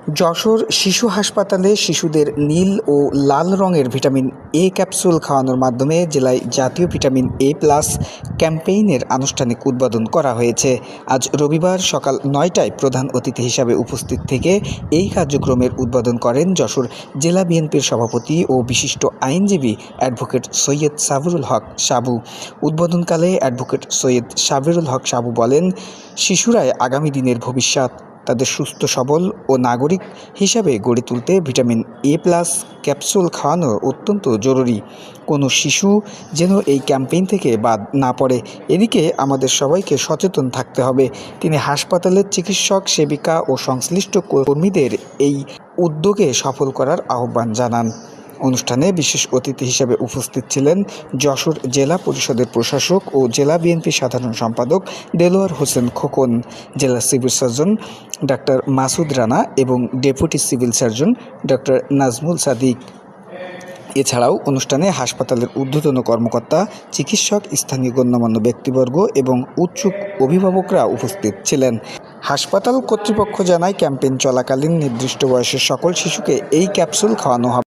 যশোর শিশু হাসপাতালে শিশুদের নীল ও লাল রঙের ভিটামিন এ ক্যাপসুল খাওয়ানোর মাধ্যমে জেলায় জাতীয় ভিটামিন এ প্লাস ক্যাম্পেইনের আনুষ্ঠানিক উদ্বোধন করা হয়েছে। আজ রবিবার সকাল ৯টায় প্রধান অতিথি হিসাবে উপস্থিত থেকে এই কার্যক্রমের উদ্বোধন করেন যশোর জেলা বিএনপির সভাপতি ও বিশিষ্ট আইনজীবী অ্যাডভোকেট সৈয়দ সাবরুল হক সাবু। উদ্বোধনকালে অ্যাডভোকেট সৈয়দ সাবরুল হক সাবু বলেন, শিশুরাই আগামী দিনের ভবিষ্যৎ। তাদের সুস্থ সবল ও নাগরিক হিসাবে গড়ে তুলতে ভিটামিন এ প্লাস ক্যাপসুল খাওয়ানো অত্যন্ত জরুরি। কোনো শিশু যেন এই ক্যাম্পেইন থেকে বাদ না পড়ে, এদিকে আমাদের সবাইকে সচেতন থাকতে হবে। তিনি হাসপাতালের চিকিৎসক, সেবিকা ও সংশ্লিষ্ট কর্মীদের এই উদ্যোগে সফল করার আহ্বান জানান। অনুষ্ঠানে বিশেষ অতিথি হিসেবে উপস্থিত ছিলেন যশোর জেলা পরিষদের প্রশাসক ও জেলা বিএনপি সাধারণ সম্পাদক দেলোয়ার হোসেন খোকন, জেলা civil surgeon doctor Masud Rana এবং deputy civil surgeon doctor Nazmul Sadik. এছাড়াও অনুষ্ঠানে হাসপাতালের ঊর্ধ্বতন কর্মকর্তা, চিকিৎসক, স্থানীয় গণ্যমান্য ব্যক্তিবর্গ এবং উৎসুক অভিভাবকরা উপস্থিত ছিলেন। হাসপাতাল কর্তৃপক্ষ জানায়, ক্যাম্পেইন চলাকালীন নির্দিষ্ট বয়সের সকল শিশুকে এই ক্যাপসুল খাওয়ানো হবে।